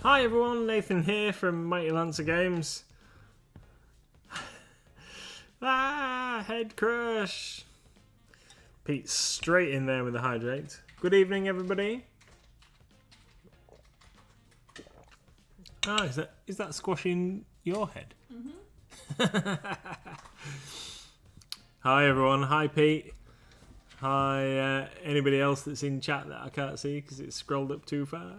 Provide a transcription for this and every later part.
Hi everyone, Nathan here from Mighty Lancer Games. Head crush. Pete's straight in there with the hydrate. Good evening, everybody. Is that squashing your head? Hi everyone. Hi Pete. Hi anybody else that's in chat that I can't see because it's scrolled up too far.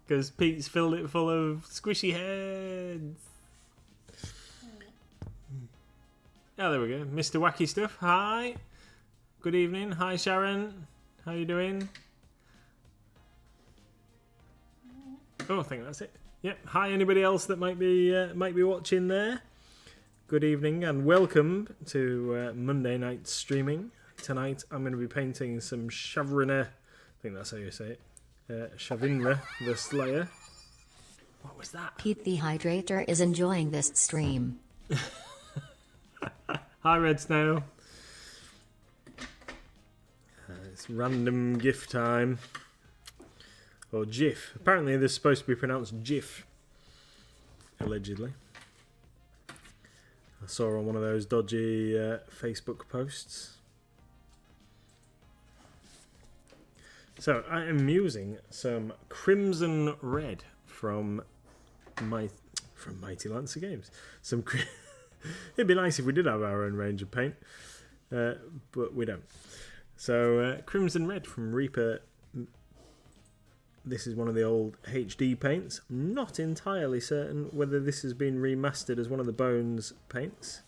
Because Pete's filled it full of squishy heads. Oh, there we go. Mr. Wacky Stuff. Hi. Good evening. Hi Sharon. How you doing? Oh, I think that's it. Yep. Hi anybody else that might be watching there. Good evening and welcome to Monday night streaming. Tonight I'm going to be painting some Shavrina, I think that's how you say it, Shavinra the Slayer. What was that? Pete the Hydrator is enjoying this stream. Hi Red Snow. It's random GIF time. Or GIF. Apparently this is supposed to be pronounced GIF. Allegedly. I saw on one of those dodgy Facebook posts. So I am using some Crimson Red from Mighty Lancer Games. It'd be nice if we did have our own range of paint, but we don't. So Crimson Red from Reaper. This is one of the old HD paints. I'm not entirely certain whether this has been remastered as one of the Bones paints,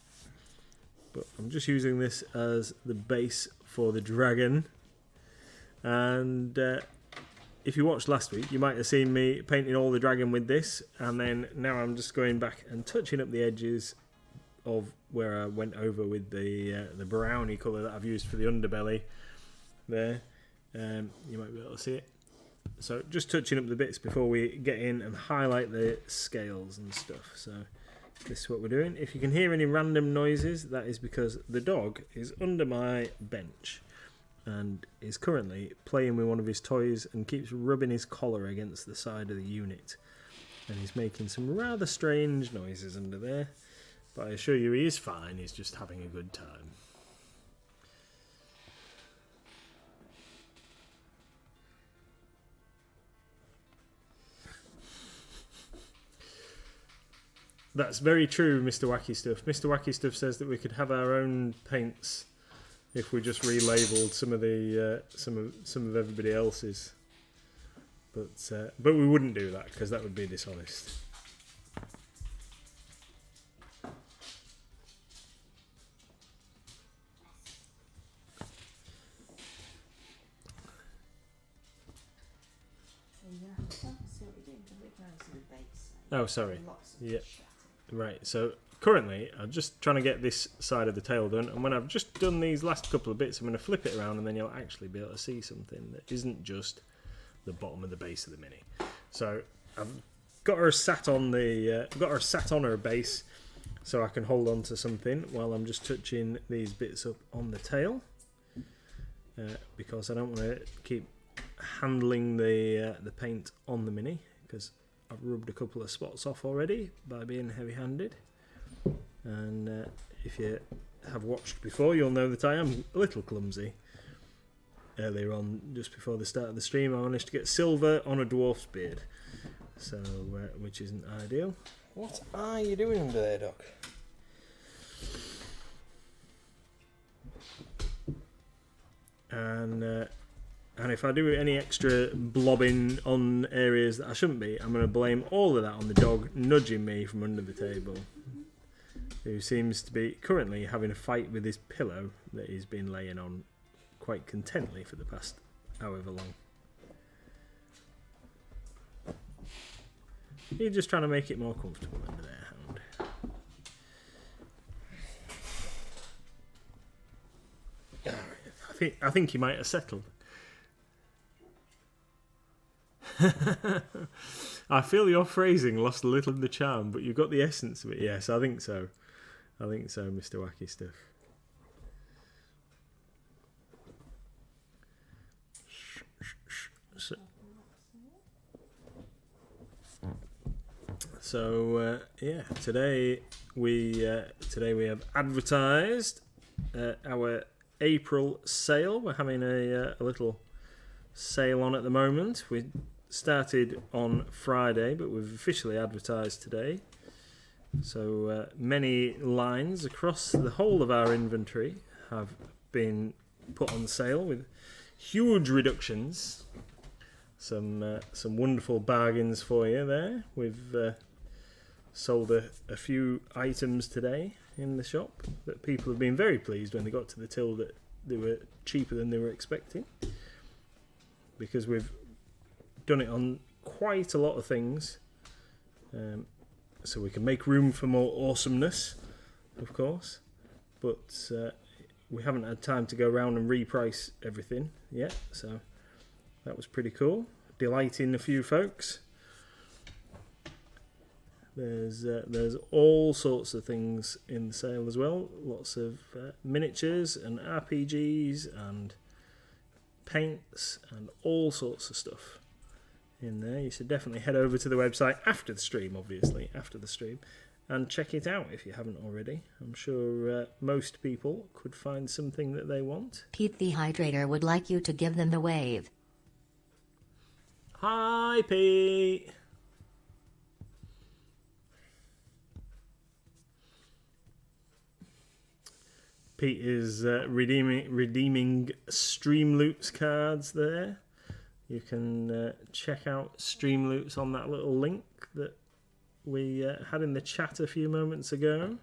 but I'm just using this as the base for the dragon. And if you watched last week, you might have seen me painting all the dragon with this, and then now I'm just going back and touching up the edges of where I went over with the brownie colour that I've used for the underbelly there. You might be able to see it. So just touching up the bits before we get in and highlight the scales and stuff. So this is what we're doing. If you can hear any random noises, that is because the dog is under my bench and is currently playing with one of his toys and keeps rubbing his collar against the side of the unit. And he's making some rather strange noises under there. But I assure you he is fine, he's just having a good time. That's very true, Mr. Wacky Stuff. Mr. Wacky Stuff says that we could have our own paints if we just relabeled some of the some of everybody else's, but we wouldn't do that because that would be dishonest. Oh, sorry. Yeah, right. So currently, I'm just trying to get this side of the tail done, and when I've just done these last couple of bits, I'm going to flip it around, and then you'll actually be able to see something that isn't just the bottom of the base of the mini. So I've got her sat on her base, so I can hold on to something while I'm just touching these bits up on the tail, because I don't want to keep handling the paint on the mini, because I've rubbed a couple of spots off already by being heavy-handed. And if you have watched before, you'll know that I am a little clumsy. Earlier on, just before the start of the stream, I managed to get silver on a dwarf's beard, so which isn't ideal. What are you doing under there, Doc? And if I do any extra blobbing on areas that I shouldn't be, I'm going to blame all of that on the dog nudging me from under the table, who seems to be currently having a fight with his pillow that he's been laying on quite contently for the past however long. You're just trying to make it more comfortable under there, Hound. I think he might have settled. I feel your phrasing lost a little of the charm, but you got the essence of it. Yes, I think so. I think so, Mr. Wacky Stuff. So, So today we have advertised our April sale. We're having a little sale on at the moment. We started on Friday, but we've officially advertised today. So many lines across the whole of our inventory have been put on sale with huge reductions. Some wonderful bargains for you there. We've sold a few items today in the shop that people have been very pleased when they got to the till that they were cheaper than they were expecting, because we've done it on quite a lot of things, so we can make room for more awesomeness, of course, but we haven't had time to go around and reprice everything yet, so that was pretty cool, delighting a few folks. There's all sorts of things in the sale as well. Lots of miniatures and RPGs and paints and all sorts of stuff in there. You should definitely head over to the website after the stream, obviously, after the stream, and check it out if you haven't already. I'm sure most people could find something that they want. Pete the Hydrator would like you to give them the wave. Hi, Pete. Pete is redeeming Streamloots cards there. You can check out Streamloots on that little link that we had in the chat a few moments ago.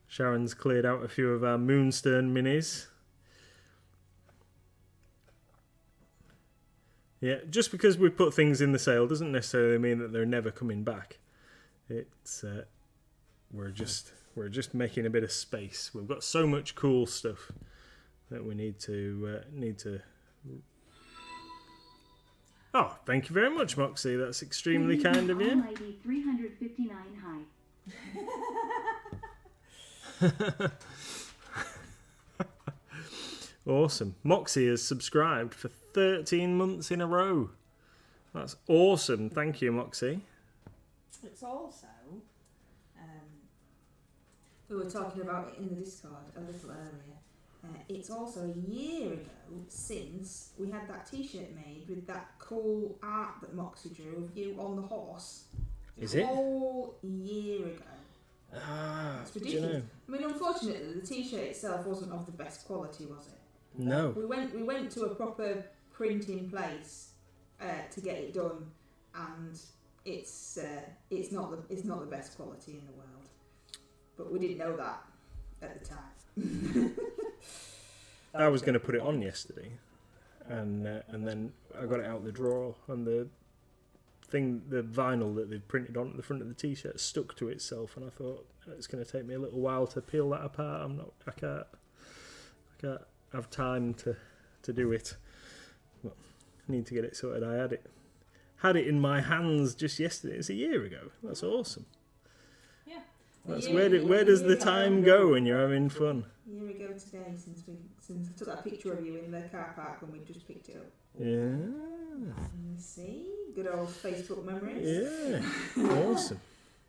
Sharon's cleared out a few of our Moonstern minis. Yeah, just because we put things in the sale doesn't necessarily mean that they're never coming back. It's we're just making a bit of space. We've got so much cool stuff that we need to. Oh, thank you very much, Moxie. That's extremely kind of you. Almighty 359 high. Awesome. Moxie has subscribed for 13 months in a row. That's awesome. Thank you, Moxie. It's also, we were talking about it in the Discord a little earlier. It's also a year ago since we had that T-shirt made with that cool art that Moxie drew of you on the horse. Is it? A whole year ago. Ah, It's ridiculous. do you know? I mean, unfortunately, the T-shirt itself wasn't of the best quality, was it? No. We went to a proper printing place to get it done, and it's not the best quality in the world. But we didn't know that at the time. I was going to put it on yesterday, and then I got it out the drawer, and the vinyl that they've printed on the front of the T-shirt stuck to itself, and I thought it's going to take me a little while to peel that apart. I can't have time to do it. Well, I need to get it sorted. I had it in my hands just yesterday. It's a year ago. That's awesome. Yeah. That's where does the time go when you're having fun? A year ago today, since I took that picture of you in the car park when we just picked it up. Yeah. See, good old Facebook memories. Yeah. Awesome.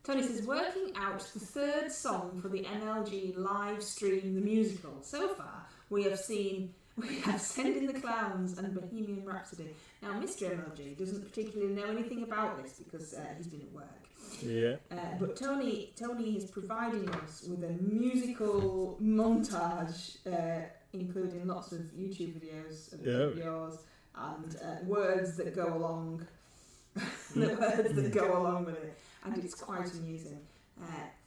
Tony says, working out the third song for the NLG live stream, the musical. So far, we have Send in the Clowns and Bohemian Rhapsody. Now, Mr. MLG doesn't particularly know anything about this because he's been at work. Yeah. But Tony is providing us with a musical montage, including lots of YouTube videos of yours and words that go along. The words that go along with it, and it's quite amusing.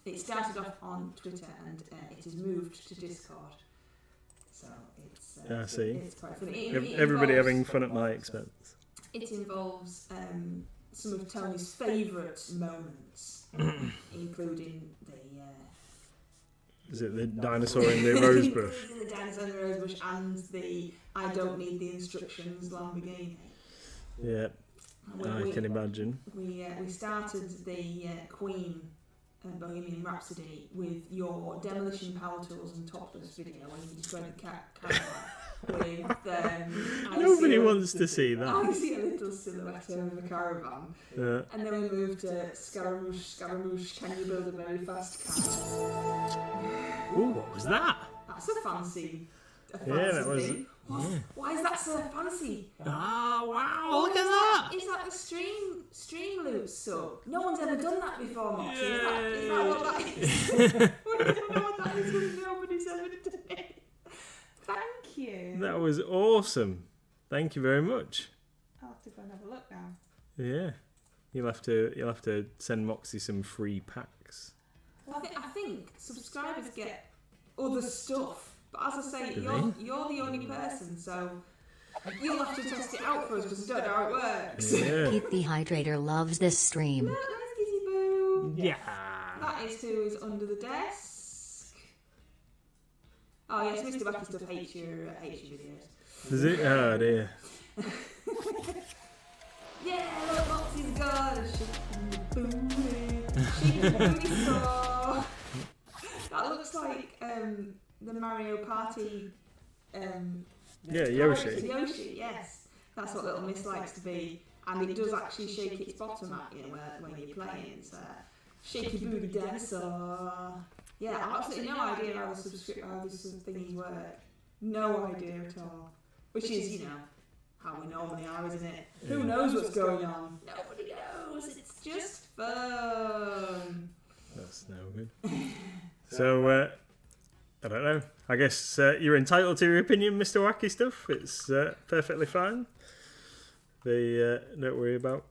It started off on Twitter and it has moved to Discord. So it's quite funny. Everybody having fun at my expense. It involves some of Tony's favourite moments, including Is it the dinosaur in the rose bush? The dinosaur in the rose bush and the I don't need the instructions Lamborghini. Yeah, I can imagine. We started the Queen Bohemian Rhapsody with your Demolition Power Tools and Topless video when you described the camera. with. Nobody wants to see that. I see a little silhouette of a caravan. And then we moved to Scaramouche. Scaramouche, can you build a very fast car? Ooh, what was that? That's a fancy that was. thing. Yeah. Why is that so fancy? Oh wow! Look at that. Is that the stream loop sub? No one's ever done that before, Moxie. Is that what that is? We don't know what that is because nobody's ever done it. Thank you. That was awesome. Thank you very much. I'll have to go and have a look now. Yeah, you'll have to send Moxie some free packs. Well, I think subscribers get other stuff. But as I say, Do you're the only person, so you'll have to test it out for us because we don't know how it works. Yeah. Pete the Hydrator loves this stream. Look, there's Gizzy Boo. Yeah. That is who is under the desk. Oh yes, Mr. Wacky Stuff hates your videos. Is it? Oh dear. Yeah, look, Moxie's got a chicken booty. Chicken booty saw. That looks like the Mario Party. Yeah, Yoshi. Yoshi, yes. That's what Little Miss likes to be. And it does actually shake its bottom at you when you're playing. It's a shaky booty dinosaur. Yeah, I've absolutely no idea how the thingies work. No idea at all. Which is, how we normally are, isn't it? Who knows what's going on? Nobody knows. It's just fun. That's no good. So, I don't know. I guess you're entitled to your opinion, Mr. Wacky Stuff. It's perfectly fine. Don't worry about.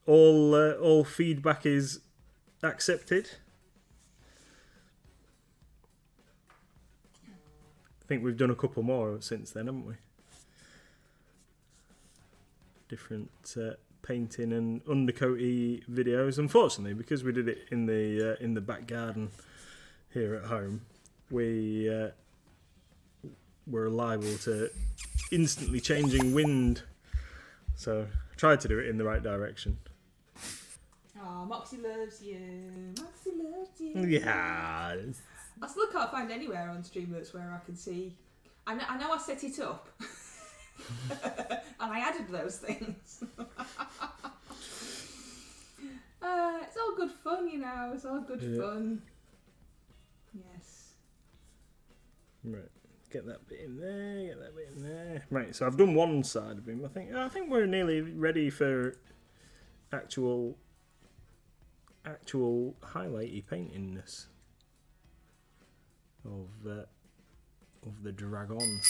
All feedback is accepted. I think we've done a couple more since then, haven't we? Different painting and undercoaty videos. Unfortunately, because we did it in the back garden here at home, we were liable to instantly changing wind. So I tried to do it in the right direction. Oh, Moxie loves you. Moxie loves you. Yeah. I still can't find anywhere on Streamlabs where I can see. I know I set it up. And I added those things. It's all good fun, It's all good fun. Yes. Right. Get that bit in there. Get that bit in there. Right. So I've done one side of him. I think we're nearly ready for actual highlighty paintingness of the dragon.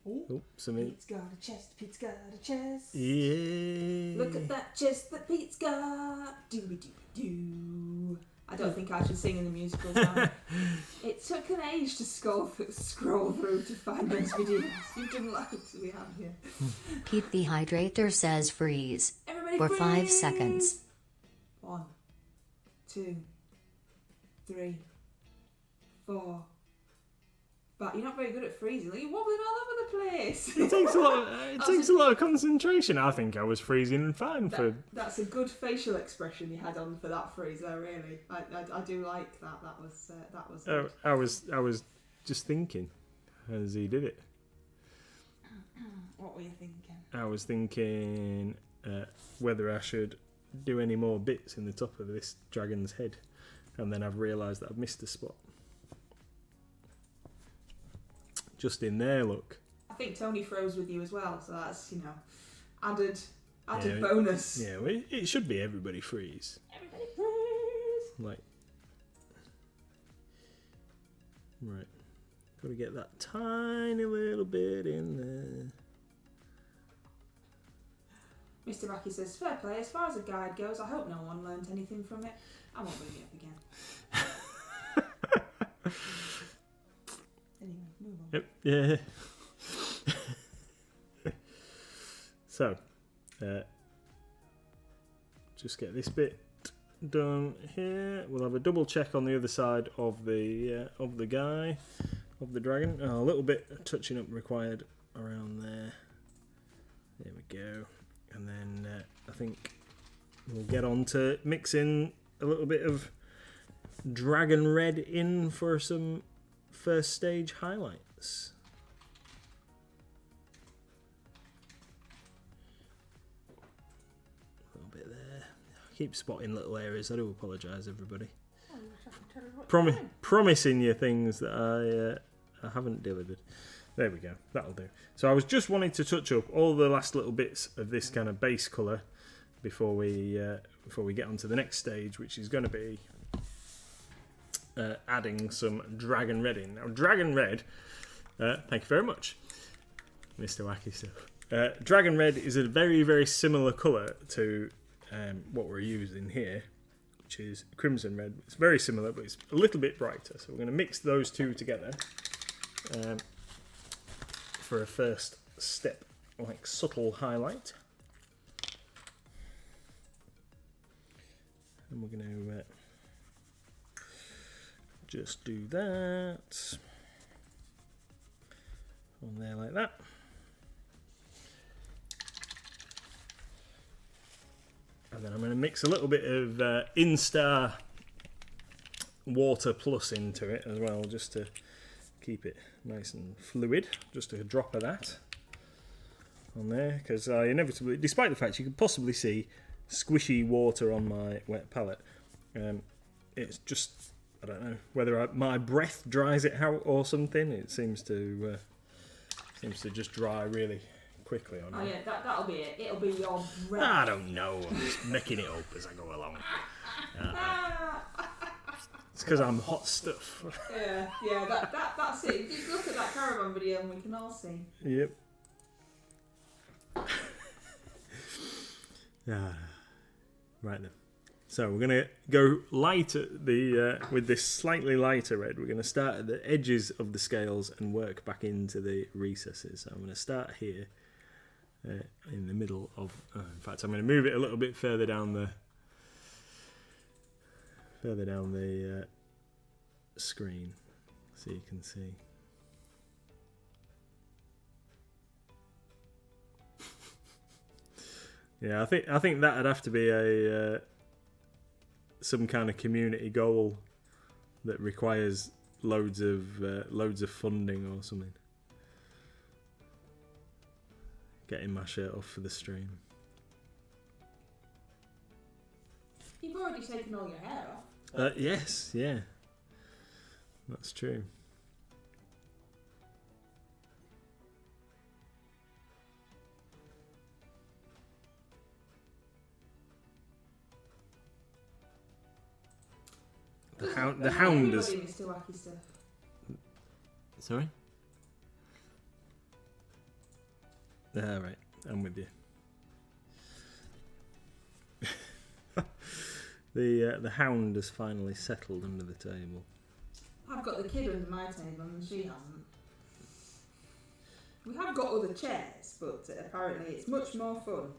Oh, something. Pete's got a chest. Pete's got a chest. Yeah. Look at that chest that Pete's got. Dooby dooby doo. I don't think I should sing in the musical song. It took an age to scroll through to find those videos. You've done loads we have here. Pete the Hydrator says freeze. Everybody For freeze. 5 seconds. 1, 2, 3, 4. But you're not very good at freezing. You're wobbling all over the place. It takes a lot. It takes a lot of concentration. I think I was freezing fine for. That's a good facial expression you had on for that freeze. There, really. I do like that. That was. Oh, I was just thinking as he did it. What were you thinking? I was thinking whether I should do any more bits in the top of this dragon's head, and then I've realised that I've missed a spot. Just in there, look. I think Tony froze with you as well, so that's added Yeah, bonus. Yeah, well, it should be everybody freeze. Everybody freeze. Like, right, got to get that tiny little bit in there. Mr. Rocky says, fair play, as far as a guide goes, I hope no one learnt anything from it. I won't bring it up again. Anyway, move on. Yep, yeah. So, just get this bit done here. We'll have a double check on the other side of the guy, of the dragon. Oh, a little bit of touching up required around there. There we go. And then I think we'll get on to mixing a little bit of dragon red in for some first stage highlights. bits. A little bit there. I keep spotting little areas. I do apologise, everybody. Promising you things that I haven't delivered. There we go. That'll do. So I was just wanting to touch up all the last little bits of this kind of base colour before we get on to the next stage, which is going to be adding some dragon red in. Now, dragon red, thank you very much, Mr. Wacky Stuff. Dragon red is a very, very similar colour to what we're using here, which is crimson red. It's very similar, but it's a little bit brighter. So we're going to mix those two together for a first step, like subtle highlight. And we're going to just do that on there like that. And then I'm going to mix a little bit of Instar Water Plus into it as well, just to keep it nice and fluid. Just a drop of that on there, because I inevitably, despite the fact you could possibly see squishy water on my wet palette, it's just, I don't know whether my breath dries it out or something. It seems to just dry really quickly on Oh it. yeah, that'll be it. It'll be your breath. I don't know. I'm just making it up as I go along. It's because I'm hot stuff. Yeah, that's it. Just look at that caravan video and we can all see. Yep. Right then. So we're going to go light at with this slightly lighter red. We're going to start at the edges of the scales and work back into the recesses. So I'm going to start here in the middle of... in fact, I'm going to move it a little bit further down the screen so you can see. Yeah, I think that'd have to be a some kind of community goal that requires loads of funding or something. Getting my shirt off for the stream. You've already taken all your hair off. Yes, yeah, that's true. The hound is... Mr. Wacky Stuff. Sorry? Right, I'm with you. The hound has finally settled under the table. I've got the kid under my table and she hasn't. We have got other chairs, but apparently it's much more fun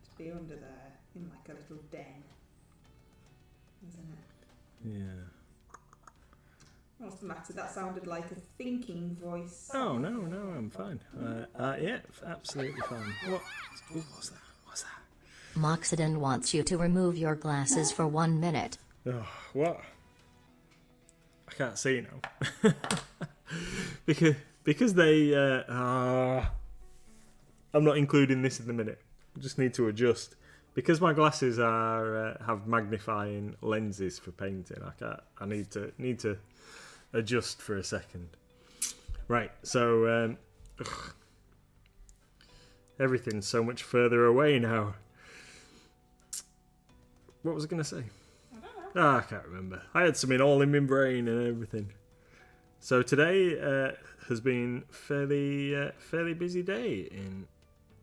to be under there in like a little den, isn't it? Yeah. What's the matter? That sounded like a thinking voice. Oh, no, I'm fine. Yeah, absolutely fine. What? Ooh, what's that? What's that? Moxidon wants you to remove your glasses for 1 minute. Oh, what? I can't see now. because they... I'm not including this in the minute. I just need to adjust. Because my glasses are have magnifying lenses for painting, I need to adjust for a second. Right, so everything's so much further away now. What was I going to say? I don't know. I can't remember. I had something all in my brain and everything. So today has been fairly busy day in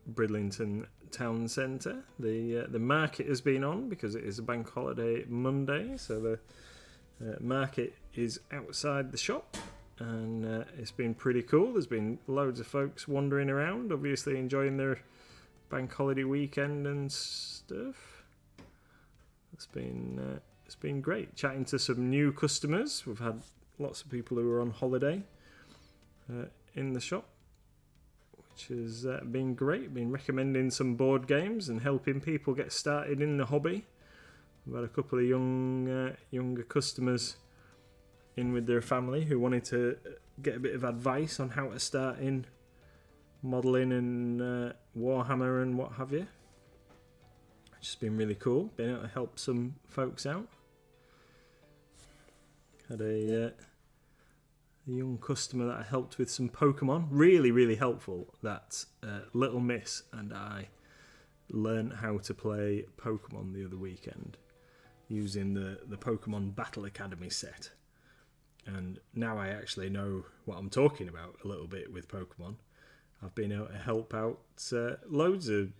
Bridlington Town Centre. The market has been on because it is a bank holiday Monday, so the market is outside the shop, and it's been pretty cool. There's been loads of folks wandering around, obviously enjoying their bank holiday weekend and stuff. It's been great chatting to some new customers. We've had lots of people who are on holiday in the shop, which has been great. Been recommending some board games and helping people get started in the hobby. We've had a couple of younger customers in with their family who wanted to get a bit of advice on how to start in modelling and Warhammer and what have you. It's just been really cool, being able to help some folks out. Had a young customer that I helped with some Pokemon. Really, really helpful. That little miss and I learned how to play Pokemon the other weekend using the Pokemon Battle Academy set. And now I actually know what I'm talking about a little bit with Pokemon. I've been able to help out loads of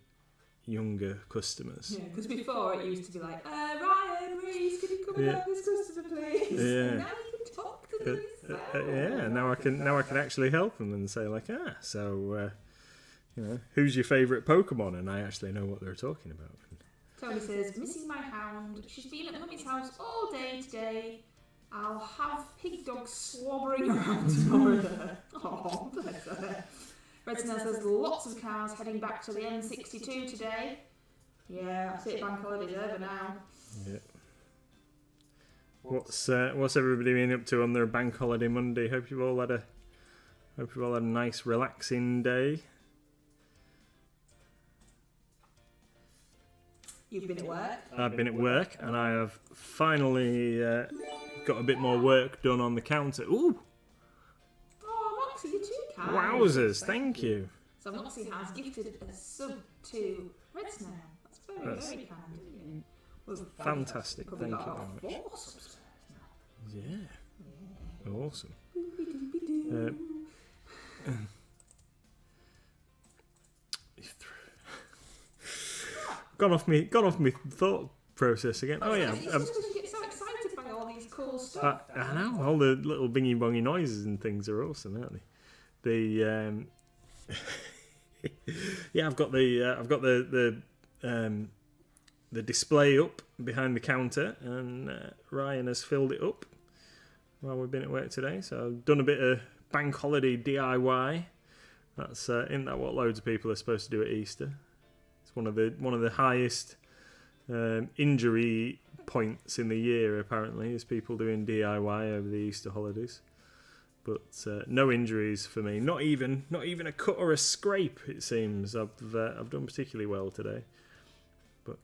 younger customers. Yeah, because before it used to be like, Ryan, Reese, can you come and help this customer, please? Yeah. And now you can talk to them. Yeah, now I can actually help them and say like, so who's your favourite Pokemon? And I actually know what they're talking about. Tony says, missing my hound. She's been at Mummy's house all day today. I'll have pig dogs slobbering around tomorrow. Oh, bless her. Red Snail says, lots of cars heading back to the M62 today. Yeah, I see it bank holidays over now. Yeah. What's everybody been up to on their bank holiday Monday? Hope you've all had a nice relaxing day. You've been at work? I've been at work and I have finally got a bit more work done on the counter. Ooh! Oh, Moxie, you're too kind. Wowzers, thank you. So Moxie has gifted a sub to Red Snail. That's very, very kind of you. Well, Fantastic, probably thank you got very much. 4 subs now. Yeah. Awesome. Gone off me thought process again. Oh yeah. It's just because you get so excited by all these cool stuff. I know, all the little bingy bongy noises and things are awesome, aren't they? Yeah, I've got the display up behind the counter, and Ryan has filled it up while we've been at work today. So I've done a bit of bank holiday DIY. That's isn't that what loads of people are supposed to do at Easter? It's one of the highest injury points in the year, apparently, is people doing DIY over the Easter holidays. But no injuries for me. Not even a cut or a scrape. It seems I've done particularly well today. But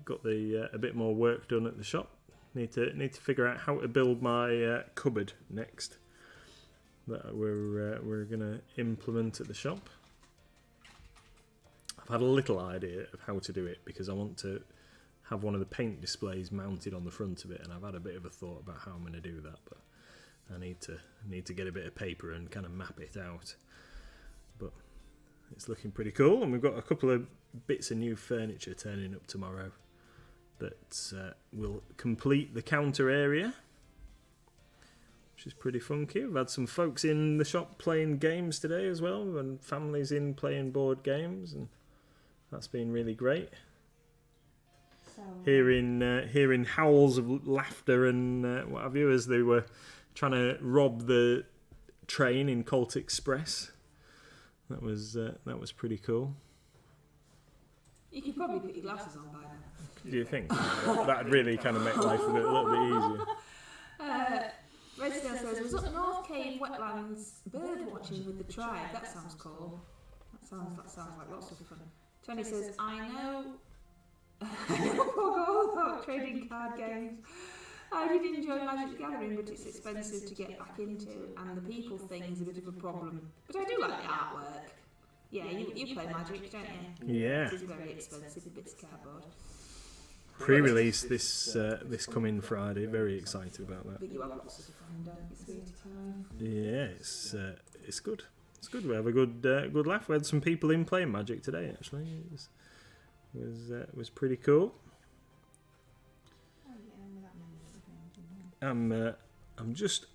got a bit more work done at the shop. Need to figure out how to build my cupboard next. That we're gonna implement at the shop. I've had a little idea of how to do it because I want to have one of the paint displays mounted on the front of it, and I've had a bit of a thought about how I'm going to do that, but I need to get a bit of paper and kind of map it out. But it's looking pretty cool, and we've got a couple of bits of new furniture turning up tomorrow that will complete the counter area, which is pretty funky. We've had some folks in the shop playing games today as well, and families in playing board games, and that's been really great. So, Hearing howls of laughter and what have you as they were trying to rob the train in Colt Express. That was pretty cool. you could probably put your glasses on by now. Do you think that'd really kind of make life a little bit easier? Red Snail says, was up North Cave Wetlands bird watching with the tribe. That sounds cool. That sounds like lots of fun. Tony says, I know all about trading card games. I did enjoy Magic the Gathering, but it's expensive to get back into, and the people thing is a bit of a problem. But I do like the artwork. Yeah, you play Magic, don't you? Yeah. It is very expensive, a bit of cardboard. Pre-release this coming Friday. Very excited about that. But you have lots of fun, don't you, sweetie time? Yeah, it's good. It's good. We have a good laugh. We had some people in playing Magic today. Actually, it was pretty cool. I'm just.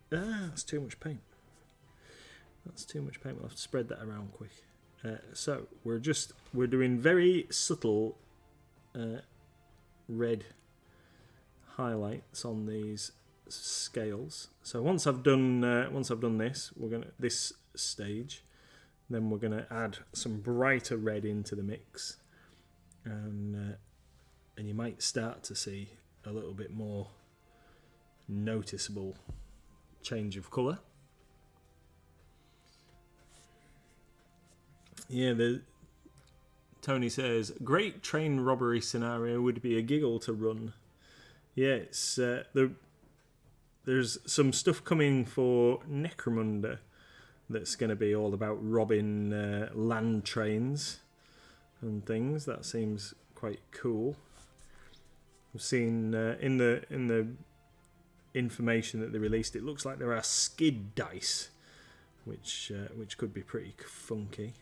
That's too much paint. That's too much paint. We'll have to spread that around quick. So we're doing very subtle red highlights on these scales. So once I've done this stage, then we're gonna add some brighter red into the mix, and you might start to see a little bit more noticeable change of colour. Yeah, Tony says, great train robbery scenario would be a giggle to run. Yeah, it's there's some stuff coming for Necromunda that's going to be all about robbing land trains and things. That seems quite cool. I've seen in the information that they released, it looks like there are skid dice, which could be pretty funky.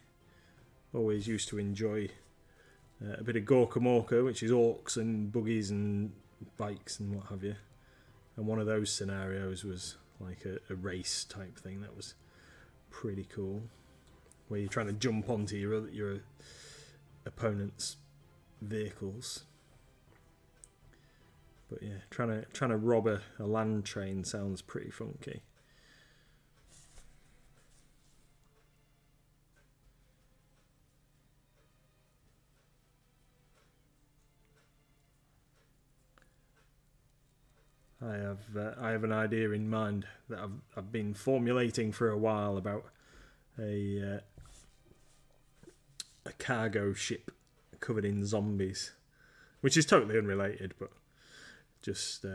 Always used to enjoy a bit of Gorkamorka, which is orcs and buggies and bikes and what have you. And one of those scenarios was like a race type thing. That was pretty cool, where you're trying to jump onto your opponent's vehicles. But yeah, trying to rob a land train sounds pretty funky. I have an idea in mind that I've been formulating for a while about a cargo ship covered in zombies, which is totally unrelated, but just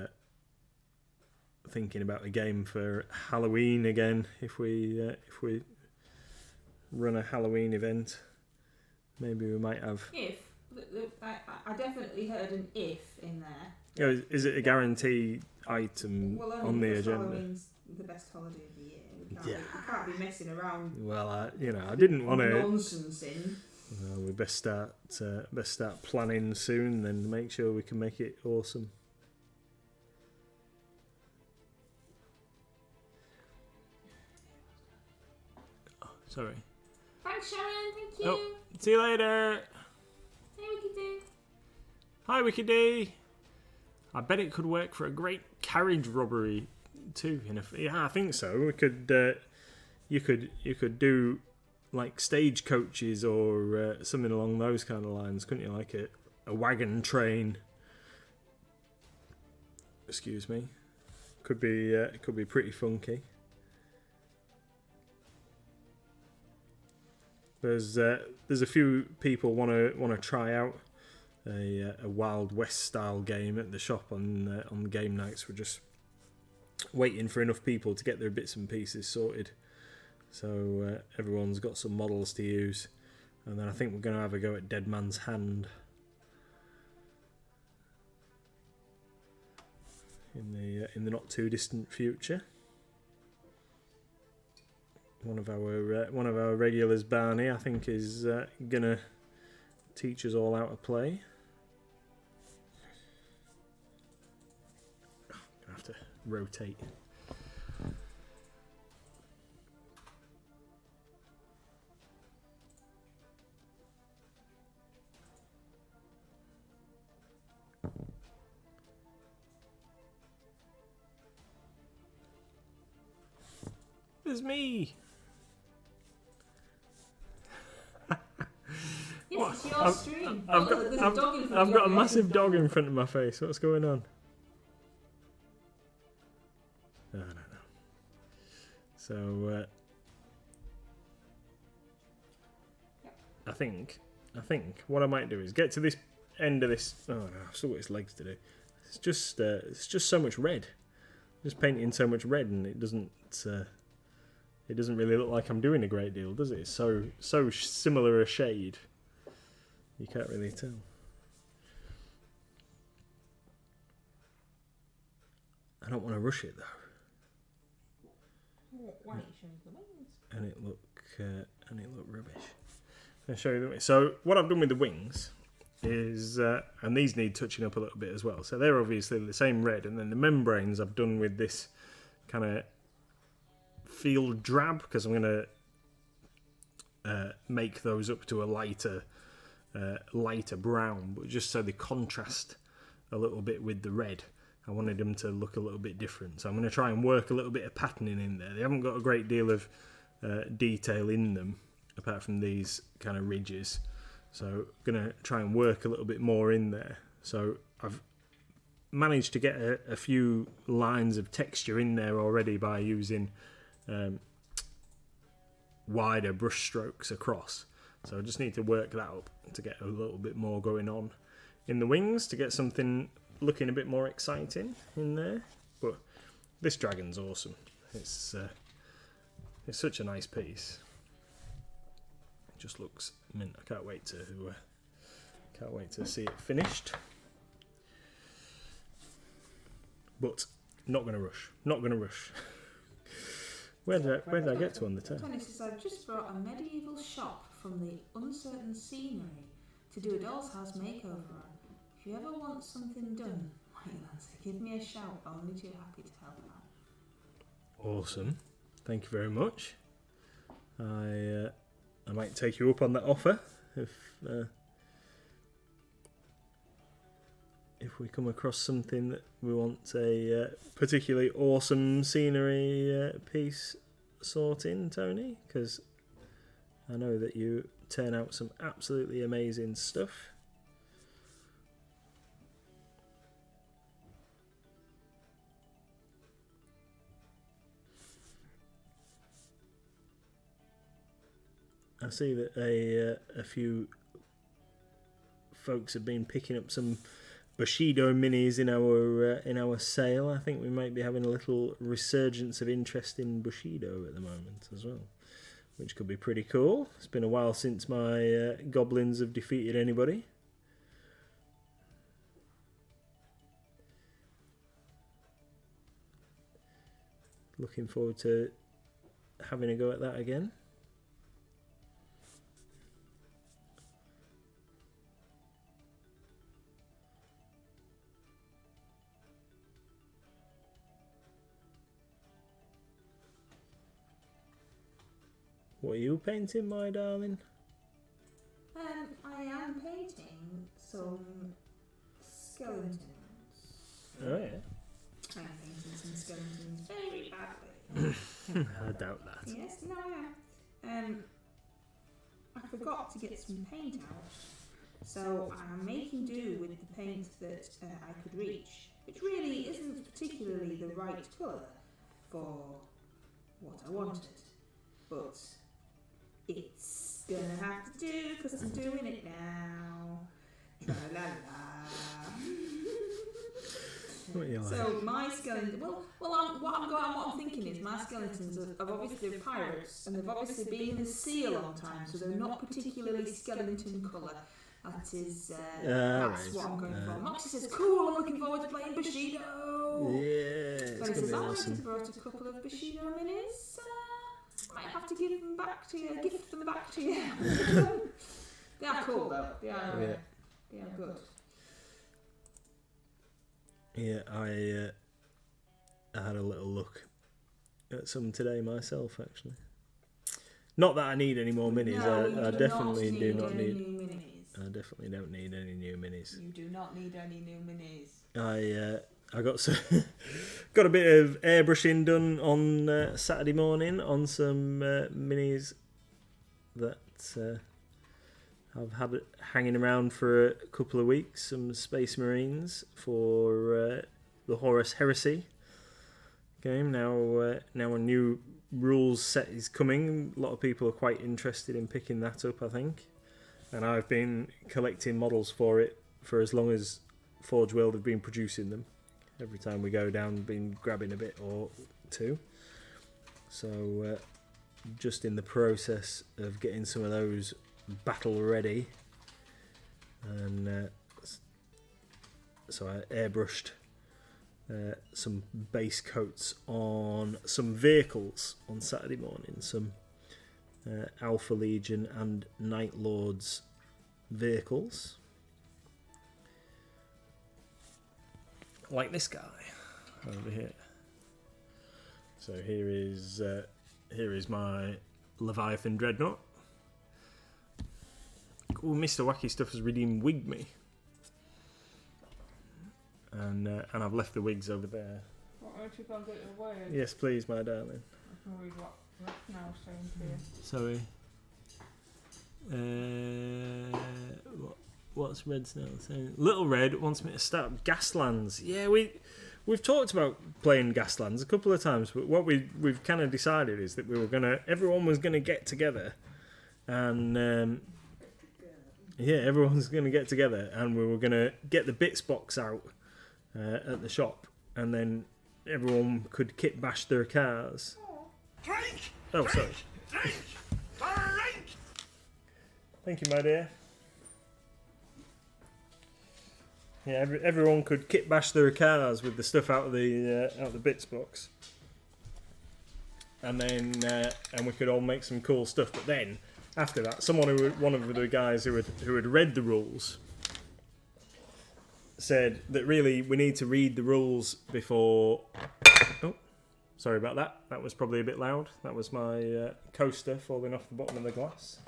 thinking about a game for Halloween again. If we run a Halloween event, maybe we might have. If I definitely heard an if in there. Oh, is it a guarantee item on the agenda? Halloween's the best holiday of the year. We can't be messing around. Well, I didn't want to. Nonsense in. Well, we best start planning soon, and make sure we can make it awesome. Oh, sorry. Thanks, Sharon. Thank you. Oh, see you later. Hey, Wickedy. Hi, Wickedy. I bet it could work for a great carriage robbery too. Yeah, I think so. We could. You could do like stagecoaches or something along those kind of lines, couldn't you? Like a wagon train. Excuse me. Could be pretty funky. There's a few people want to try out a Wild West style game at the shop on game nights. We're just waiting for enough people to get their bits and pieces sorted, so everyone's got some models to use, and then I think we're going to have a go at Dead Man's Hand in the not too distant future. One of our regulars, Barney, I think, is gonna teach us all how to play. Gonna have to rotate. It's me. Yes, it's your stream. I've got a massive dog in front of my face. What's going on? I don't know. So I think what I might do is get to this end of this. Oh no, I've still got his legs to do. It's just so much red. Just painting so much red, and it doesn't really look like I'm doing a great deal, does it? It's so similar a shade. You can't really tell. I don't want to rush it though. Why don't you show me the wings? And it look rubbish. I'll show you the wings. So what I've done with the wings is, and these need touching up a little bit as well. So they're obviously the same red, and then the membranes I've done with this kind of field drab, because I'm going to make those up to a lighter brown, but just so they contrast a little bit with the red. I wanted them to look a little bit different, so I'm going to try and work a little bit of patterning in there. They haven't got a great deal of detail in them apart from these kind of ridges, so I'm going to try and work a little bit more in there. So I've managed to get a few lines of texture in there already by using wider brush strokes across. So I just need to work that up to get a little bit more going on in the wings to get something looking a bit more exciting in there. But this dragon's awesome. It's such a nice piece. It just looks mint. I can't wait to see it finished. But not going to rush. Not going to rush. Where did I get to on the turn? Tony says, I've just brought a medieval shop from the uncertain scenery to do a doll's house makeover on. If you ever want something done, give me a shout. I'm only too happy to help out. Awesome. Thank you very much. I might take you up on that offer if we come across something that we want a particularly awesome scenery piece sorting, Tony, because I know that you turn out some absolutely amazing stuff. I see that a few folks have been picking up some Bushido minis in our sale. I think we might be having a little resurgence of interest in Bushido at the moment as well, which could be pretty cool. It's been a while since my goblins have defeated anybody. Looking forward to having a go at that again. What are you painting, my darling? I am painting some skeletons. Oh yeah. I'm painting some skeletons very badly. I doubt that. Yes, no, I am. I forgot to get some paint out, so I'm making do with the paint that I could reach, which really isn't particularly the right colour for what I wanted, but it's gonna have to do because I'm doing it now. Tra-la-la. So my skeleton, what I'm thinking is my skeletons are obviously pirates, and they've obviously been in the sea a long time, so they're not particularly skeleton colour. That is, that's what I'm going for. Moxie says, cool, I'm looking forward to playing Bushido. Yeah, it's But he gonna says, be I might awesome. have brought a couple of Bushido minis. Might have to give them back to you, gift them back to you. They are cool though. They are good. Yeah, I had a little look at some today myself, actually. Not that I need any more minis. No, I definitely do not any need. new minis. I definitely don't need any new minis. You do not need any new minis. I got got a bit of airbrushing done on Saturday morning on some minis that I've had it hanging around for a couple of weeks. Some Space Marines for the Horus Heresy game. Now a new rules set is coming. A lot of people are quite interested in picking that up, I think. And I've been collecting models for it for as long as Forge World have been producing them. Every time we go down, been grabbing a bit or two. So just in the process of getting some of those battle ready, and so I airbrushed some base coats on some vehicles on Saturday morning, some Alpha Legion and Night Lords vehicles, like this guy over here. So here is my Leviathan Dreadnought. Oh, Mr. Wacky Stuff has redeemed Wig Me. And I've left the wigs over there. What, won't you go and get your word? Yes, please, my darling. I can read what Rick now saying to you. Sorry. What? What's Red Snail saying? Little Red wants me to start up Gaslands. Yeah, we've talked about playing Gaslands a couple of times, but what we've kind of decided is that everyone was gonna get together, and everyone's gonna get together, and we were gonna get the bits box out at the shop, and then everyone could kit bash their cars. Drink! Oh, sorry. Drink! Drink! Thank you, my dear. Yeah, everyone could kit bash their cars with the stuff out of the bits box, and then and we could all make some cool stuff. But then after that, one of the guys who had read the rules said that really we need to read the rules before. Oh, sorry about that. That was probably a bit loud. That was my coaster falling off the bottom of the glass.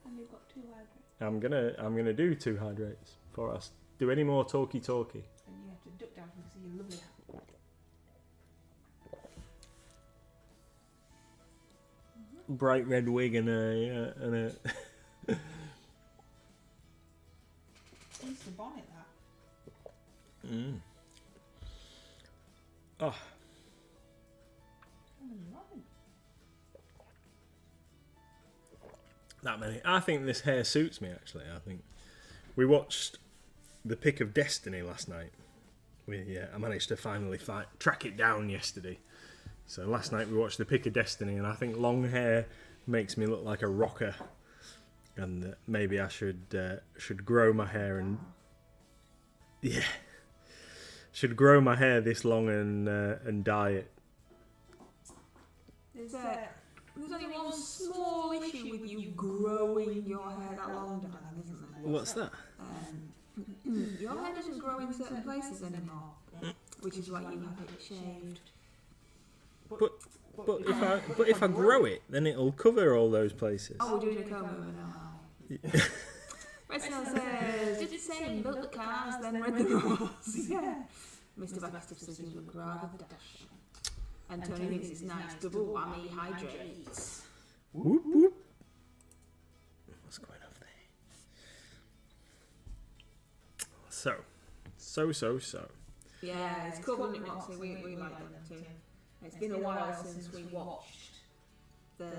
And you've got 2 hydrates. I'm gonna do 2 hydrates for us. Do any more talky. And you have to duck down to see your lovely hat. Bright red wig and a It's the bonnet, that. Oh, Right. that many. I think this hair suits me, actually. I think we watched The Pick of Destiny last night. I managed to finally track it down yesterday. So last night we watched The Pick of Destiny, and I think long hair makes me look like a rocker. And maybe I should grow my hair and should grow my hair this long and dye it. There's only one small issue with you growing your hair that long, darling, isn't there? What's that? Your hair doesn't grow in certain places anymore, which is why you have it shaved. But if I grow it, then it'll cover all those places. Oh, we're doing a comb over now. Red Snail says, did the same, built the cars, then read the rules. Yeah. Mr. Baxter says you look rather dash. And Tony thinks it's nice, double whammy hydrates. Whoop whoop. What's going on there? So. Yeah, it's cool, isn't it, Moxie? We like them too. It's been a while since we watched the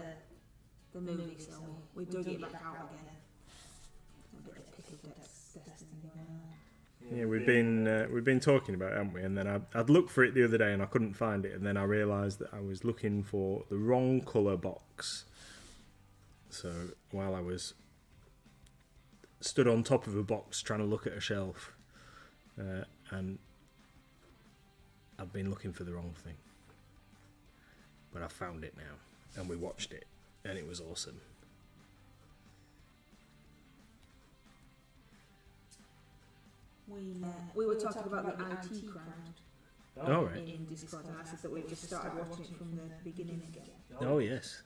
movie, so we dug it back out again. A bit of Pick of Destiny going on. Yeah, we've been talking about it, haven't we? And then I'd looked for it the other day and I couldn't find it, and then I realised that I was looking for the wrong colour box. So while I was stood on top of a box trying to look at a shelf, and I've been looking for the wrong thing, but I found it now, and we watched it, and it was awesome. We were talking about the IT crowd All right. in Discord, and I said that we've just started watching it from the beginning again. Oh yes.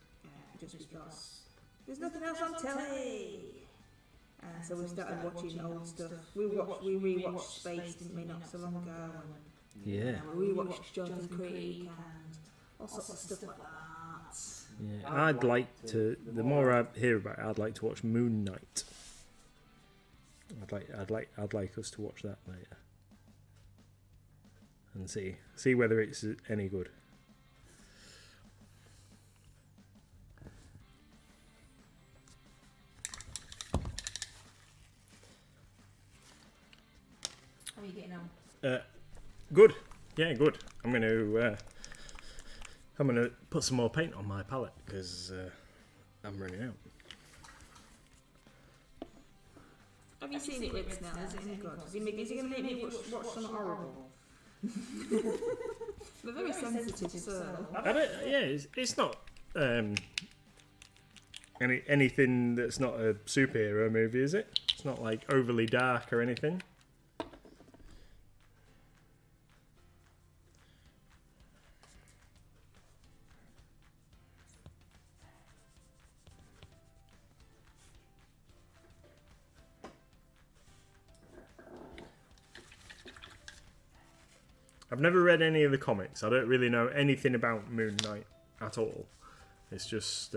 Just because there's nothing else on telly. So we started watching old stuff. We rewatched Space, didn't we, not so long ago? And, Yeah. we rewatched Jonathan Creek and all sorts of stuff like that. Yeah. I'd like to. The more I hear about it, I'd like to watch Moon Knight. I'd like us to watch that later and see whether it's any good. How are you getting on? Good. Yeah, good. I'm gonna put some more paint on my palette because I'm running out. Have you seen it, Red Snail? Is it any good? Is he going to make me watch something horrible? We're very sensitive, so... It's not anything that's not a superhero movie, is it? It's not like overly dark or anything. I've never read any of the comics. I don't really know anything about Moon Knight at all. It's just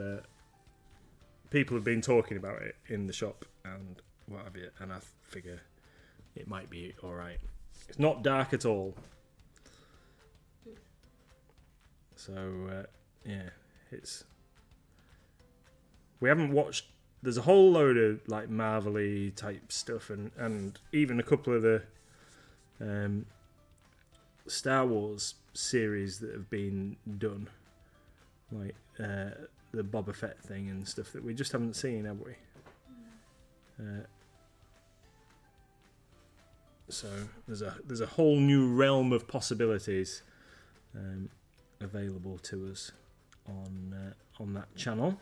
people have been talking about it in the shop, and what have you, and I figure it might be all right. It's not dark at all. So yeah, it's. We haven't watched. There's a whole load of like Marvel-y type stuff, and even a couple of the Star Wars series that have been done, like the Boba Fett thing and stuff that we just haven't seen, have we? So there's a whole new realm of possibilities available to us on that channel.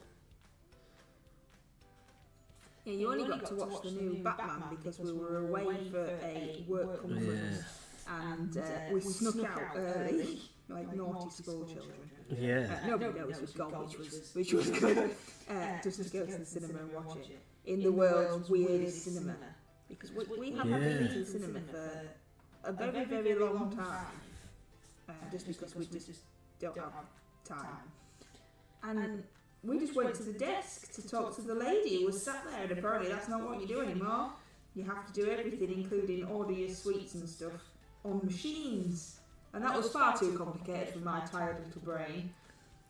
Yeah, you only got to watch the new Batman because we were away for a work conference and we snuck out early, like naughty school children. Yeah. Nobody knows we'd gone, which was good, just to go to the cinema and watch it in the world's weirdest cinema. Because we haven't been to the cinema for a very, very long time, just because we just don't have time. And we just went to the desk to talk to the lady who was sat there, and apparently that's not what you do anymore. You have to do everything, including order your sweets and stuff, on machines. And that was far too complicated for my tired little brain.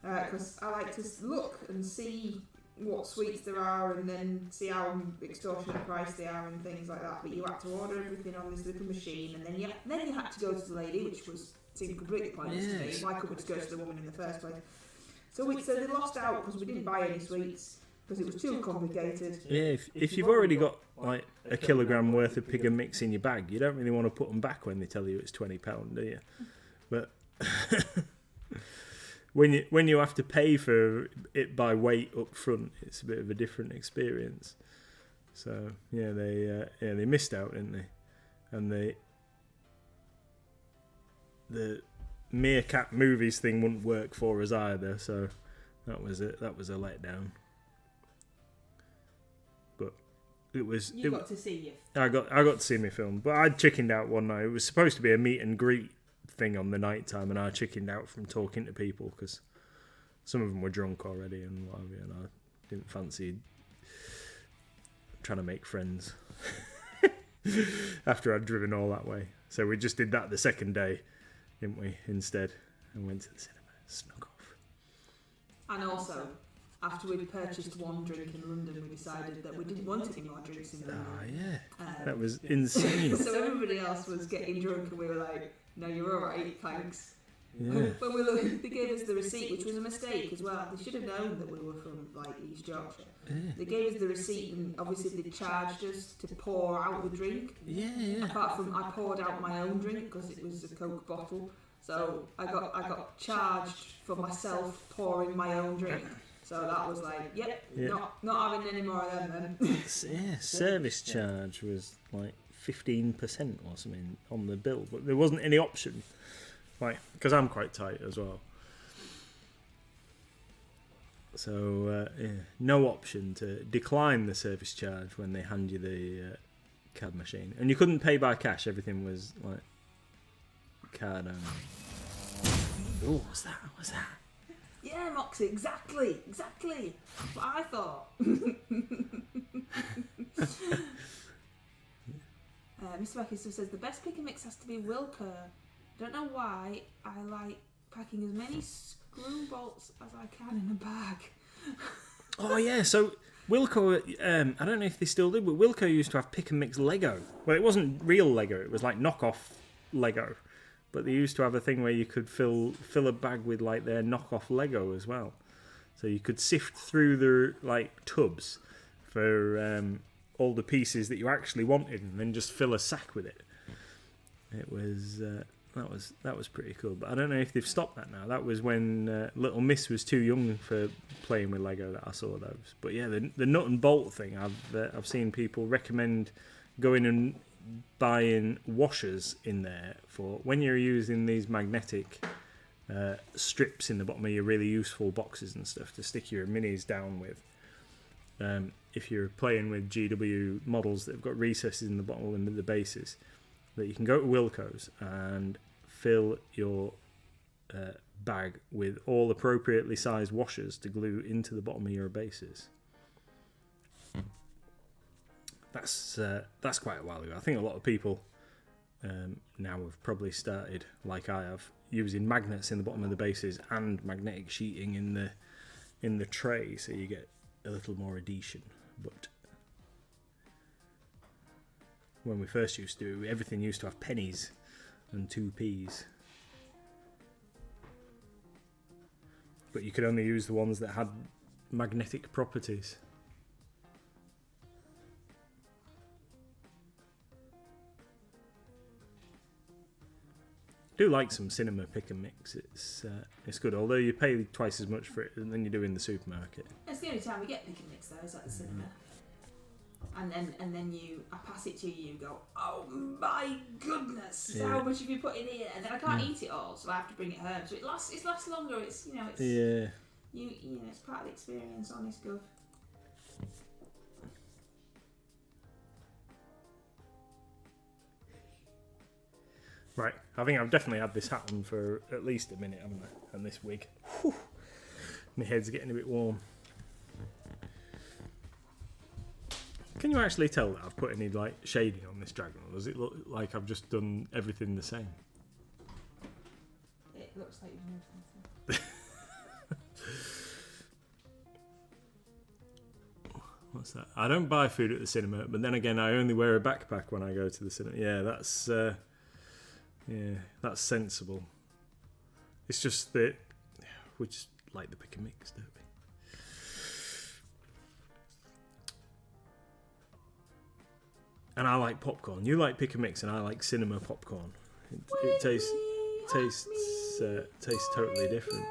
Because I like to look and see what sweets there are and then see how extortionate price they are and things like that. But you had to order everything on this little machine, and then you had to go to the lady, which seemed completely pointless to me. Why couldn't we just go to the woman in the first place? So they lost out because we didn't buy any sweets because it was too complicated. Yeah, if you've already got like a kilogram worth of pig and mix in your bag, you don't really want to put them back when they tell you it's £20, do you? But when you have to pay for it by weight up front, it's a bit of a different experience. So yeah, they missed out, didn't they? And the Meerkat movies thing wouldn't work for us either, so that was a letdown. But it was. You got to see you. I got to see my film, but I chickened out one night. It was supposed to be a meet and greet thing on the night time, and I chickened out from talking to people because some of them were drunk already and what have you, and I didn't fancy trying to make friends after I'd driven all that way. So we just did that the second day, didn't we, instead, and went to the cinema, snuck off. And also, after we'd purchased one drink in London, we decided that we didn't want any more drinks in London. Yeah, that was insane. So everybody else was getting drunk and we were like, no, you're alright, thanks. Yeah. When we looked, they gave us the receipt, which was a mistake as well. They should have known that we were from like East Yorkshire. Yeah. They gave us the receipt, and obviously they charged us to pour out the drink. Yeah. Apart from I poured out my own drink because it was a Coke bottle, so I got charged for myself pouring my own drink. So that was like, yep, Yeah. not having any more of them then. Yeah, service charge was like 15% or something on the bill, but there wasn't any option, like, because I'm quite tight as well. So yeah, no option to decline the service charge when they hand you the card machine, and you couldn't pay by cash. Everything was like card only. Oh, what's that? What's that? Yeah, Moxie, exactly. That's what I thought. Mr. Beckinson says the best pick and mix has to be Wilco. Don't know why. I like packing as many screw bolts as I can in a bag. Oh yeah, so Wilco, I don't know if they still do, but Wilco used to have pick and mix Lego. Well, it wasn't real Lego; it was like knockoff Lego. But they used to have a thing where you could fill a bag with like their knockoff Lego as well. So you could sift through the like tubs for all the pieces that you actually wanted, and then just fill a sack with it. It was that was pretty cool. But I don't know if they've stopped that now. That was when Little Miss was too young for playing with Lego that I saw those. But yeah, the nut and bolt thing, I've seen people recommend going and buying washers in there for when you're using these magnetic strips in the bottom of your really useful boxes and stuff to stick your minis down with. If you're playing with GW models that have got recesses in the bottom and the bases, that you can go to Wilco's and fill your bag with all appropriately sized washers to glue into the bottom of your bases. that's quite a while ago. I think a lot of people now have probably started, like I have, using magnets in the bottom of the bases and magnetic sheeting in the tray, so you get a little more adhesion. But when we first used to, everything used to have pennies and 2p's. But you could only use the ones that had magnetic properties. I do like some cinema pick and mix. It's good, although you pay twice as much for it than you do in the supermarket. That's the only time we get pick and mix though, is at the cinema. And then I pass it to you, you go, oh my goodness, how much have you put in here? And then I can't eat it all, so I have to bring it home. So it lasts longer. It's you know it's part of the experience. Honest Gov. Right, I think I've definitely had this hat on for at least a minute, haven't I? And this wig, whew, my head's getting a bit warm. Can you actually tell that I've put any like shading on this dragon, or does it look like I've just done everything the same? It looks like you've moved something. What's that? I don't buy food at the cinema, but then again, I only wear a backpack when I go to the cinema. Yeah, that's sensible. It's just that we just like the pick and mix, don't we? And I like popcorn. You like pick and mix, and I like cinema popcorn. It tastes totally different.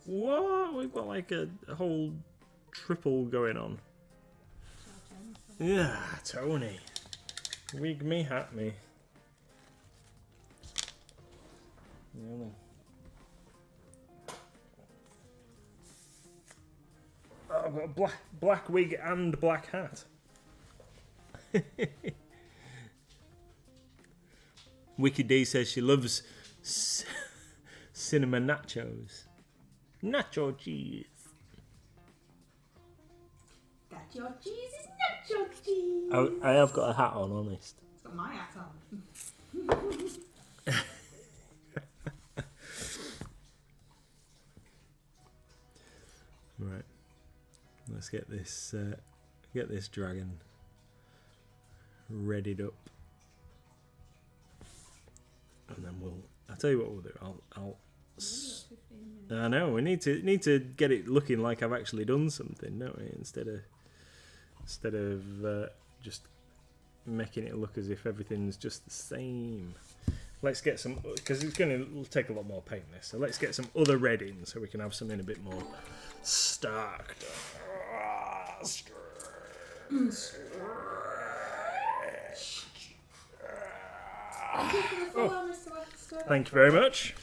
What? We've got like a whole triple going on. Yeah, Tony. Wig me, hat me. Yeah. Oh, I've got a black wig and black hat. Wiki D says she loves cinema nachos. Nacho cheese. That your cheese is not your cheese. I have got a hat on, honest. It's got my hat on. Right. Let's get this dragon readied up, and then I'll tell you what we'll do. I know we need to get it looking like I've actually done something, don't we? Instead of just making it look as if everything's just the same. Let's get some, because it's going to take a lot more paint this. So let's get some other red in, so we can have something a bit more stark. Thank you very much.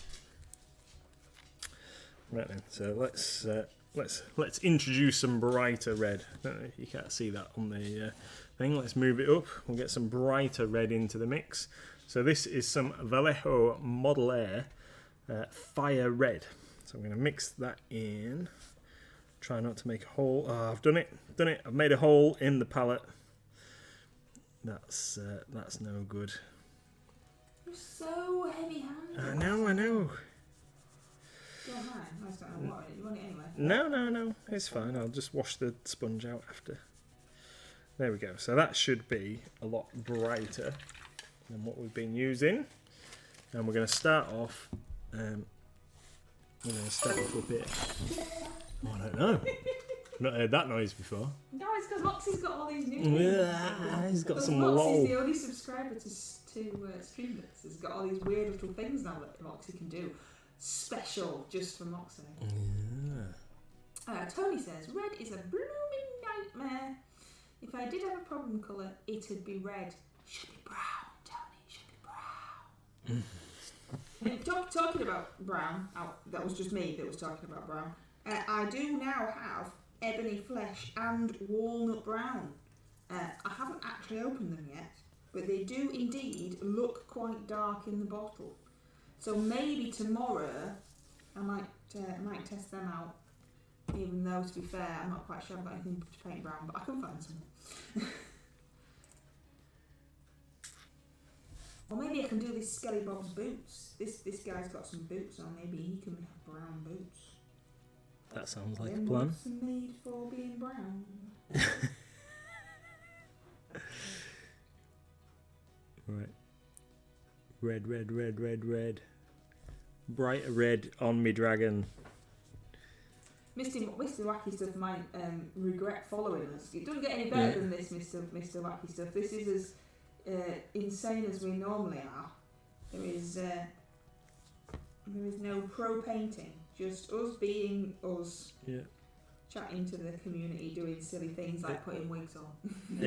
Right then, so let's introduce some brighter red. I don't know if you can't see that on the thing. Let's move it up. We'll get some brighter red into the mix. So this is some Vallejo Model Air Fire Red. So I'm going to mix that in. Try not to make a hole. Oh, I've done it. I've made a hole in the palette. That's no good. You're so heavy-handed. I know. Don't mind. I just don't know what it is. You want it anyway? No. It's fine. I'll just wash the sponge out after. There we go. So that should be a lot brighter than what we've been using. And we're going to start off. With it. Oh, I don't know. I've not heard that noise before. No, it's because Moxie's got all these new things. He's got some Moxie's lol. the only subscriber to Streambits. He's got all these weird little things now that Moxie can do. Special just for Moxie. Yeah. Tony says, red is a blooming nightmare. If I did have a problem colour, it'd be red. Should be brown, Tony. Should be brown. Talking about brown, that was just me that was talking about brown. I do now have ebony flesh and walnut brown. I haven't actually opened them yet, but they do indeed look quite dark in the bottle. So maybe tomorrow I might test them out Even though, to be fair, I'm not quite sure I've got anything to paint brown, but I can find some. Or maybe I can do this Skelly Bob's boots. This guy's got some boots on. Maybe he can have brown boots. That sounds like a Then plan. what's the need for being brown? Right. Red, red, red, red, red. Bright red on me dragon. Mr. Wacky Stuff might regret following us. It doesn't get any better than this, Mr. Wacky Stuff. This is as insane as we normally are. There is no pro painting, just us being us. Yeah. Chatting to the community, doing silly things like putting wigs on. Are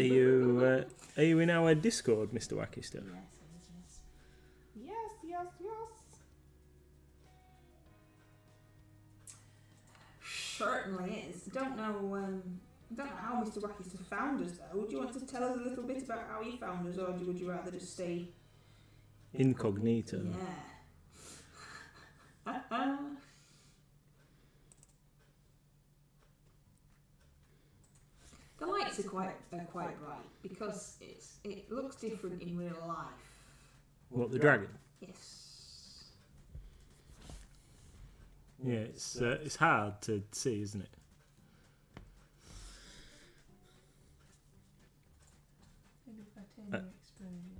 you in our Discord, Mr. Wacky Stuff? Yes. Certainly is. Don't know how Mr. Wacky Stuff found us though. Do you want to tell us a little bit about how he found us, or would you rather just stay Incognito. Yeah. The lights are quite bright because it looks different in real life. What, the dragon? Yes. Yeah, it's hard to see, isn't it? Maybe if I turn your exposure.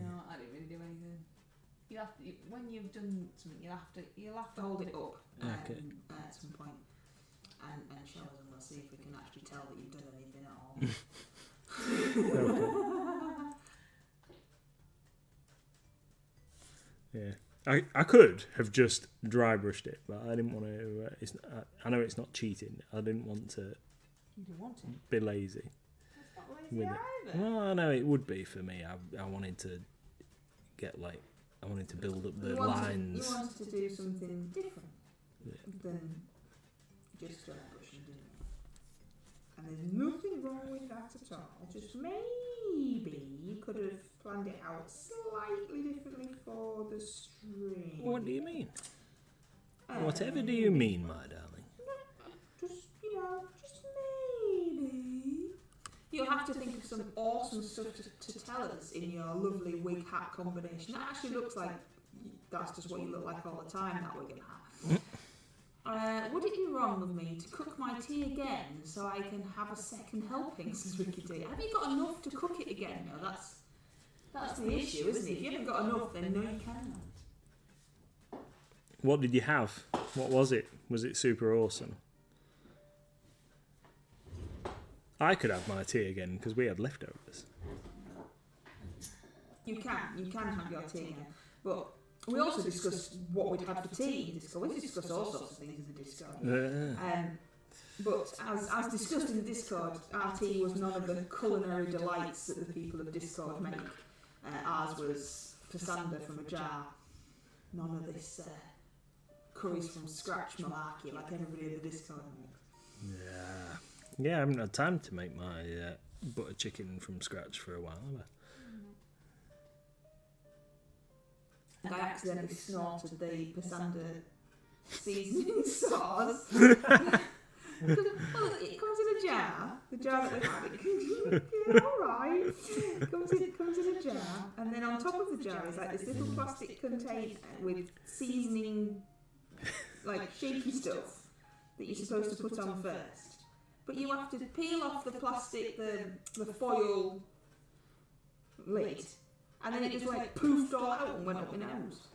No, I didn't really do anything. You have to, when you've done something, you'll have to Hold it up Okay. at some point and show us, and we'll see if we can actually tell that you've done anything at all. Okay. Yeah. I could have just dry brushed it, but I didn't want to. I know it's not cheating. I didn't want to You don't want it. be lazy. That's not lazy With it. either. Well, I know it would be for me. I wanted to I wanted to build up the lines. You wanted to do something different Yeah. than just dry brushing, didn't you? And there's nothing wrong with that at all. Just maybe you could have planned it out slightly differently for the string. What do you mean? Whatever do you mean, my darling? Just, just maybe. You'll have to think of some awesome stuff to tell us in your lovely wig hat combination. That actually looks like that's just what you look like all the time, that wig and hat. Would it be wrong of me to cook my tea again so I can have a second helping, says Ricky D? Have you got enough to cook it again? No, that's the issue, isn't it? If you haven't got enough, then no, you cannot. What did you have? What was it? Was it super awesome? I could have my tea again because we had leftovers. You can have your tea again. But we also discussed what we'd had for tea in Discord. We discussed all sorts of things in the Discord. But as discussed in the Discord, our tea was none of the culinary delights that the people of Discord make. Ours was pasanda from a jar. None of this curries from scratch malarkey like everybody in the Discord makes. Yeah, I haven't had time to make my butter chicken from scratch for a while, have I? And I accidentally snorted the pasanda seasoning sauce. Well, it comes in a jar. The jar that we had, it alright. Comes in a jar, and then on top of the jar is like this little plastic container with seasoning, like shaky stuff that you're supposed to put on first. But you have to peel off the plastic, the foil lid, and then it just like poofed all out and went up my nose.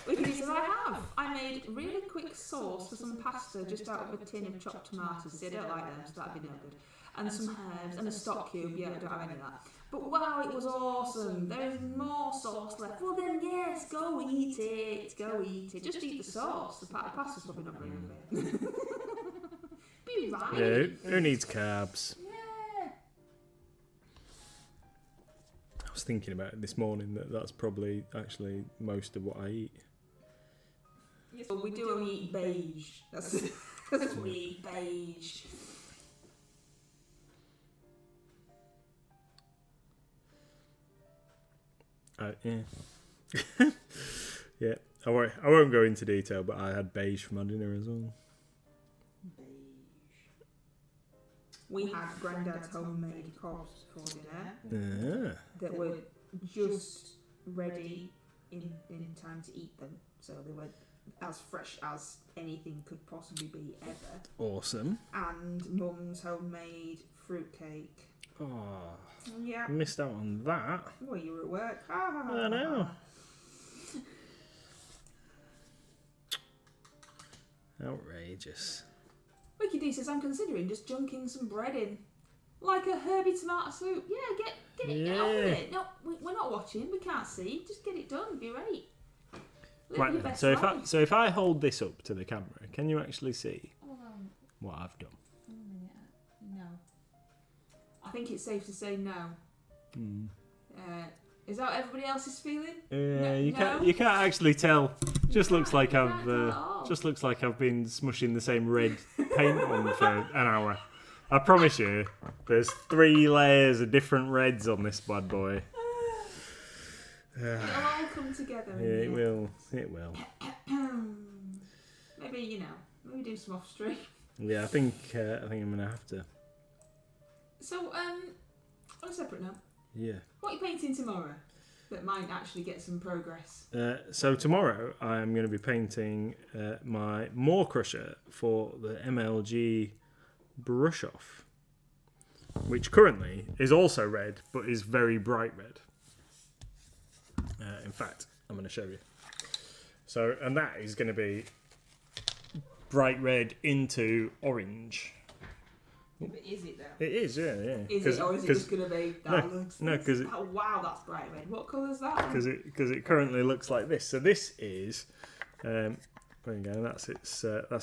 Ricky says, I made really quick sauce for some pasta just out of a tin of chopped tomatoes. See, I don't like them, so that'd be no good. And some herbs and a stock cube. Yeah, I don't have any of that. But wow, it was awesome. There's more sauce left. Well then, yes, go eat it. Just eat the sauce. The pasta's probably not very good. Be right. Yeah, who needs carbs? Yeah. I was thinking about it this morning that's probably actually most of what I eat. Yes, well, we do only eat beige. That's what we eat, beige. Yeah. Yeah, I won't go into detail, but I had beige for my dinner as well. We had Grandad's homemade cobs for dinner Yeah. that were just ready in time to eat them. So they were as fresh as anything could possibly be ever. Awesome. And Mum's homemade fruitcake. Oh, Yeah. missed out on that. Well, you were at work. I know. Outrageous. Wiki D says, I'm considering just junking some bread in. Like a herby tomato soup. Yeah, get it out with it. No, we're not watching. We can't see. Just get it done. It'd be great. Live Right your then, best so life. if I hold this up to the camera, can you actually see Hold on. what I've done? Hold on a minute. No. I think it's safe to say no. Hmm. Is that what everybody else is feeling? Yeah, you No? can't actually tell. Just looks like you I've can't tell at all. just looks like I've been smushing the same red paint on for an hour. I promise you, there's 3 layers of different reds on this bad boy. It'll all come together. in Yeah, the it end. will. It will. Maybe, maybe do some off stream. Yeah, I think I'm gonna have to. So, on a separate note, Yeah. what are you painting tomorrow that might actually get some progress? So tomorrow I am going to be painting my Moor Crusher for the MLG brush off, which currently is also red but is very bright red. In fact, I'm going to show you. So, and that is going to be bright red into orange. But is it though? It is, yeah. Is it, or is it just going to be that looks? no, 'cause it- oh wow, that's bright red. What colour is that? Because it currently looks like this. So this is there you go. That's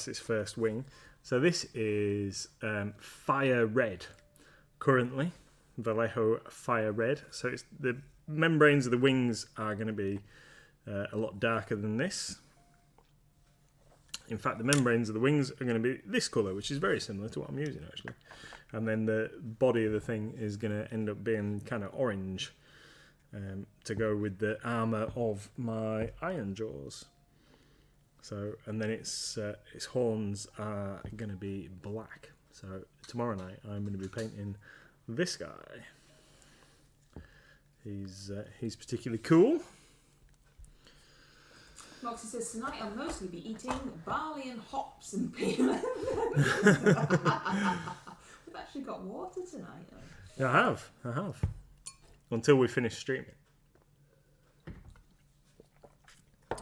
its first wing. So this is fire red currently, Vallejo fire red. So it's the membranes of the wings are going to be a lot darker than this. In fact, the membranes of the wings are going to be this colour, which is very similar to what I'm using actually. And then the body of the thing is going to end up being kind of orange to go with the armour of my iron jaws. So, and then its horns are going to be black. So tomorrow night I'm going to be painting this guy. He's particularly cool. Moxie says tonight I'll mostly be eating barley and hops and peanut. We've actually got water tonight. Yeah, I have. Until we finish streaming.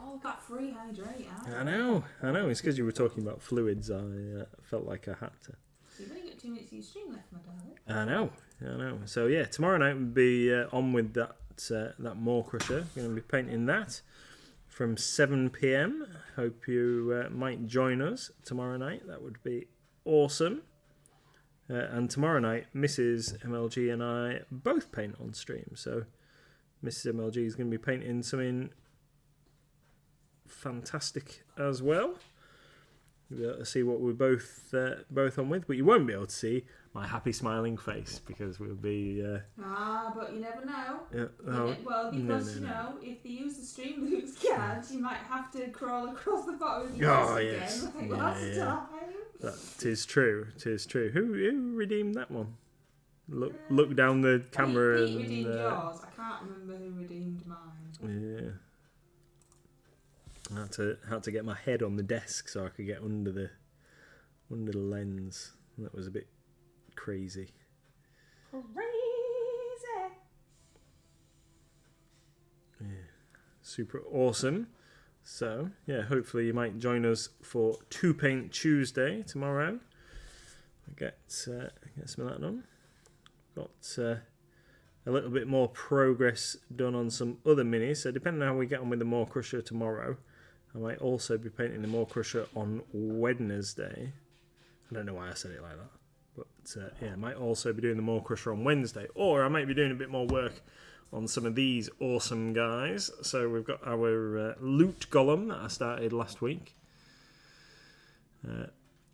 Oh, that free hydrate. I know. It's because you were talking about fluids. I felt like I had to. So you've only got 2 minutes of your stream left, my darling. I know. So yeah, tomorrow night we'll be on with that Moor Crusher. We're going to be painting that from 7 p.m. Hope you might join us tomorrow night. That would be awesome. And tomorrow night, Mrs. MLG and I both paint on stream. So Mrs. MLG is going to be painting something fantastic as well. You'll be able to see what we're both on with, but you won't be able to see my happy smiling face because we'll be. But you never know. Oh, Well, because no. if they use the stream loops cards, you might have to crawl across the bottom of your Oh, desk yes. again, like Yeah, last yeah. time. That is true. Who redeemed that one? Look down the camera Pete redeemed and. yours. I can't remember who redeemed mine. Yeah. I had to get my head on the desk so I could get under the lens. That was a bit crazy. Crazy. Yeah. Super awesome. So, yeah, hopefully you might join us for 2 Paint Tuesday tomorrow. Get some of that done. Got a little bit more progress done on some other minis. So depending on how we get on with the Moor Crusher tomorrow, I might also be painting the Moor Crusher on Wednesday. I don't know why I said it like that. But yeah, I might also be doing the Moor Crusher on Wednesday. Or I might be doing a bit more work on some of these awesome guys. So we've got our Loot Golem that I started last week.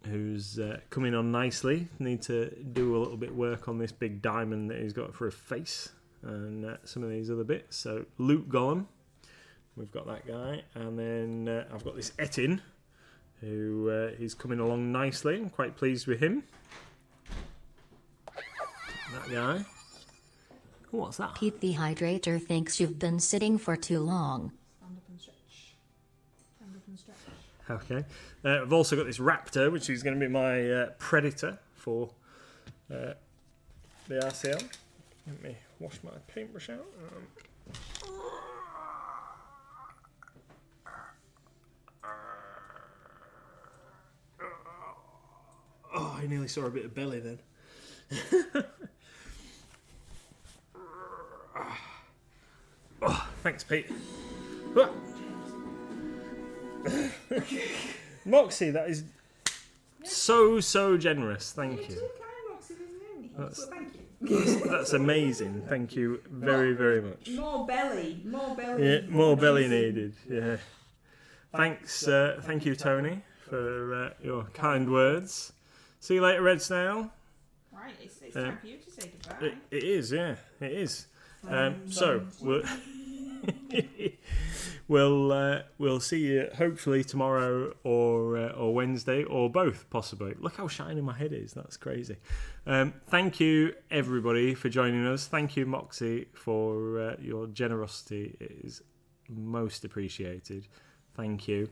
Who's coming on nicely. Need to do a little bit of work on this big diamond that he's got for a face. And some of these other bits. So Loot Golem. we've got that guy, and then I've got this Etin, who he's coming along nicely. I'm quite pleased with him. That guy. Oh, what's that? Pete the Hydrator thinks you've been sitting for too long. Stand up and stretch. Stand up and stretch. Okay. I've also got this Raptor, which is going to be my Predator for the RCL. Let me wash my paintbrush out. Oh, I nearly saw a bit of belly then. Oh, thanks, Pete. Moxie, that is so generous. Thank you. That's amazing. Thank you very much. More belly. Yeah, more belly needed. Yeah. Thanks. Thank you, Tony, for your kind words. See you later, Red Snail. Right, it's time for you to say goodbye. It is, yeah, it is. So we'll see you hopefully tomorrow or Wednesday or both possibly. Look how shiny my head is. That's crazy. Thank you everybody for joining us. Thank you, Moxie, for your generosity. It is most appreciated. Thank you.